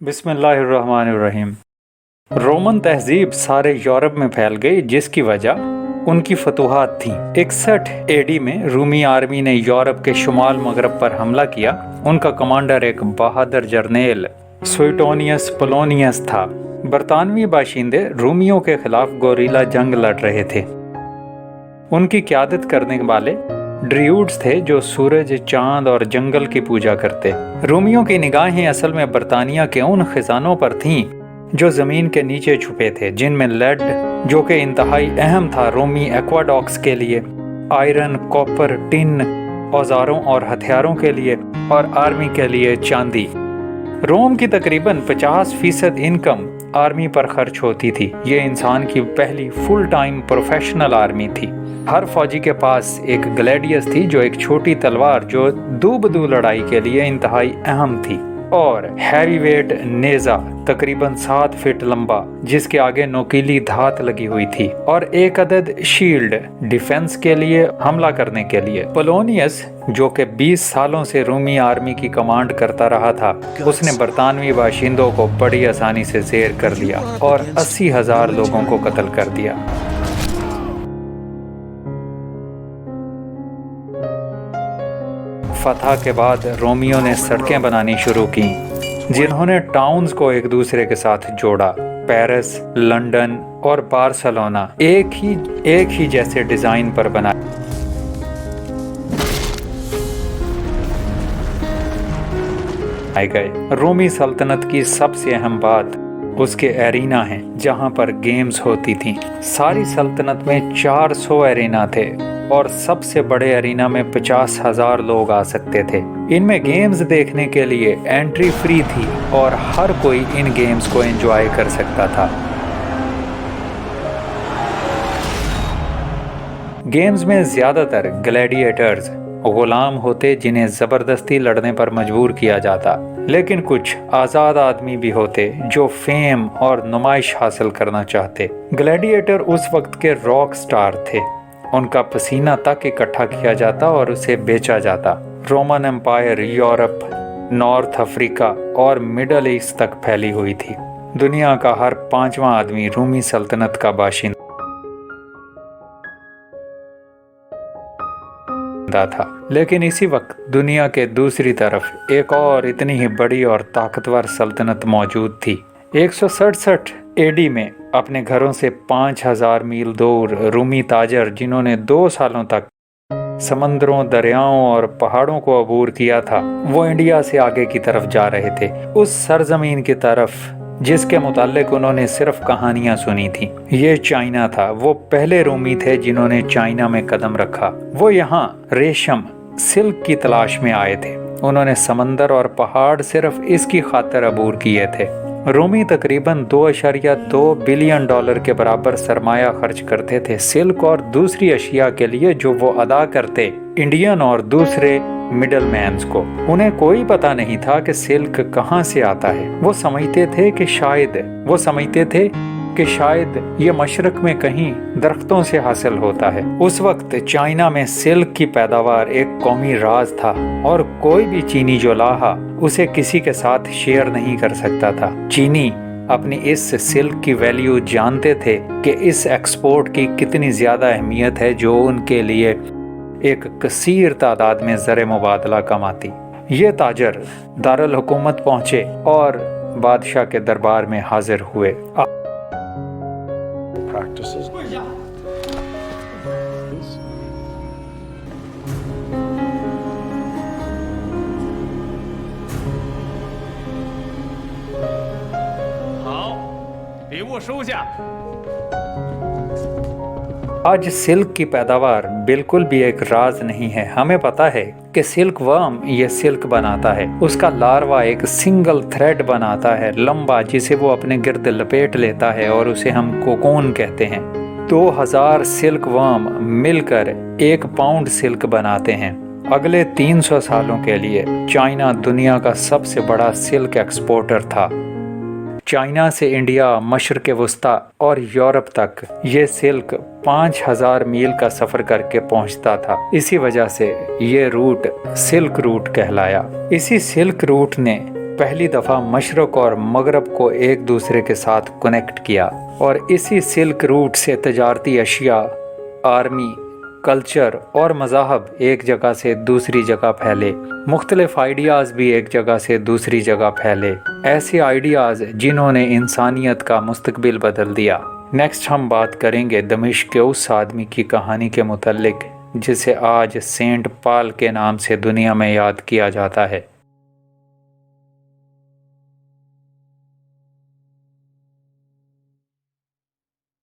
बिस्मिल्लाहिर्रहमानिर्रहीम। रोमन तहजीब सारे यूरोप में फैल गई, जिसकी वजह उनकी फतूहात थी। 61 एडी में रूमी आर्मी ने यूरोप के शुमाल मगरब पर हमला किया। उनका कमांडर एक बहादुर जर्नेल सुइटोनियस पोलोनियस था। बरतानवी बाशिंदे रूमियों के खिलाफ गोरीला जंग लड़ रहे थे। उनकी क़यादत करने वाले ड्रियूड्स थे, जो सूरज, चांद और जंगल की पूजा करते। रोमियों की निगाहें असल में बरतानिया के उन खजानों पर थीं जो ज़मीन के नीचे छुपे थे, जिनमें लेड, जो कि इंतहाई अहम था रोमी एक्वाडॉक्स के लिए, आयरन, कॉपर, टिन, औजारों और हथियारों के लिए, और आर्मी के लिए चांदी। रोम की तकरीबन 50% इनकम आर्मी पर खर्च होती थी। ये इंसान की पहली फुल टाइम प्रोफेशनल आर्मी थी। हर फौजी के पास एक ग्लैडियस थी, जो एक छोटी तलवार जो दो-बदू लड़ाई के लिए इंतहाई अहम थी, और हैवीवेट नेजा तकरीबन 7 फीट लंबा, जिसके आगे नोकीली धात लगी हुई थी, और एक अदद शील्ड डिफेंस के लिए, हमला करने के लिए। पोलोनियस, जो कि 20 सालों से रूमी आर्मी की कमांड करता रहा था, उसने बरतानवी बाशिंदों को बड़ी आसानी से ज़ेर कर लिया और 80,000 लोगों को कत्ल कर दिया। फतह के बाद रोमियों ने सड़कें बनानी शुरू की, जिन्होंने टाउन्स को एक दूसरे के साथ जोड़ा। पेरिस, लंदन और बार्सिलोना एक ही जैसे डिजाइन पर बनाए गए। रोमी सल्तनत की सबसे अहम बात उसके एरिना हैं, जहां पर गेम्स होती थीं। सारी सल्तनत में 400 एरिना थे, और सबसे बड़े एरिना में 50,000 लोग आ सकते थे। इनमें गेम्स देखने के लिए एंट्री फ्री थी, और हर कोई इन गेम्स को एंजॉय कर सकता था। गेम्स में ज़्यादातर ग्लैडिएटर्स गुलाम होते, जिन्हें ज़बरदस्ती लड़ने पर मजबूर किया जाता, लेकिन कुछ आज़ाद आदमी भी होते जो फेम और नुमाइश हासिल करना चाहते। ग्लैडिएटर उस वक्त के रॉक स्टार थे। उनका पसीना तक इकट्ठा किया जाता और उसे बेचा जाता। Roman Empire Europe, North Africa और मिडल ईस्ट तक फैली हुई थी। दुनिया का हर 5वां आदमी रूमी सल्तनत का बाशिंदा था। लेकिन इसी वक्त दुनिया के दूसरी तरफ एक और इतनी ही बड़ी और ताकतवर सल्तनत मौजूद थी। 167 एडी में अपने घरों से 5,000 मील दूर रूमी ताजर, जिन्होंने 2 सालों तक समंदरों, दरियाओं और पहाड़ों को अबूर किया था, वो इंडिया से आगे की तरफ जा रहे थे, उस सरजमीन की तरफ जिसके मुताल्लिक उन्होंने सिर्फ कहानियां सुनी थी। ये चाइना था। वो पहले रोमी थे जिन्होंने चाइना में कदम रखा। वो यहाँ रेशम, सिल्क की तलाश में आए थे। उन्होंने समंदर और पहाड़ सिर्फ इसकी खातिर अबूर किए थे। रोमी तकरीबन $2.2 बिलियन के बराबर सरमाया खर्च करते थे सिल्क और दूसरी अशिया के लिए, जो वो अदा करते इंडियन और दूसरे मिडल मैन्स को। उन्हें कोई पता नहीं था कि सिल्क कहाँ से आता है। वो समझते थे कि शायद ये मशरक में कहीं दरख्तों से हासिल होता है। उस वक्त चाइना में सिल्क की पैदावार एक कौमी राज था, और कोई भी चीनी जो लाहा उसे किसी के साथ शेयर नहीं कर सकता था। चीनी अपनी इस सिल्क की वैल्यू जानते थे कि इस एक्सपोर्ट की कितनी ज़्यादा अहमियत है, जो उनके लिए एक कसीर तादाद में ज़र मुबादला कमाती। ये ताजर दारुल हुकूमत पहुँचे और बादशाह के दरबार में हाजिर हुए। आज सिल्क की पैदावार बिल्कुल भी एक राज नहीं है। हमें पता है कि सिल्क वर्म ये सिल्क बनाता है। उसका लार्वा एक सिंगल थ्रेड बनाता है लंबा, जिसे वो अपने गिर्द लपेट लेता है, और उसे हम कोकून कहते हैं। 2000 सिल्क वर्म मिलकर 1 पाउंड सिल्क बनाते हैं। अगले 300 सालों के लिए चाइना दुनिया का सबसे बड़ा सिल्क एक्सपोर्टर था। चाइना से इंडिया, मशरक़ वस्ता और यूरोप तक ये सिल्क 5,000 मील का सफ़र करके पहुंचता था। इसी वजह से ये रूट सिल्क रूट कहलाया। इसी सिल्क रूट ने पहली दफ़ा मशरक़ और मगरब को एक दूसरे के साथ कनेक्ट किया और इसी सिल्क रूट से तजारती अशिया, आर्मी, कल्चर और मज़ाहब एक जगह से दूसरी जगह फैले। मुख्तलिफ आइडियाज़ भी एक जगह से दूसरी जगह फैले, ऐसे आइडियाज़ जिन्होंने इंसानियत का मुस्तकबिल बदल दिया। नेक्स्ट हम बात करेंगे दमिश्क के उस आदमी की कहानी के मुतल्लिक जिसे आज सेंट पॉल के नाम से दुनिया में याद किया जाता है।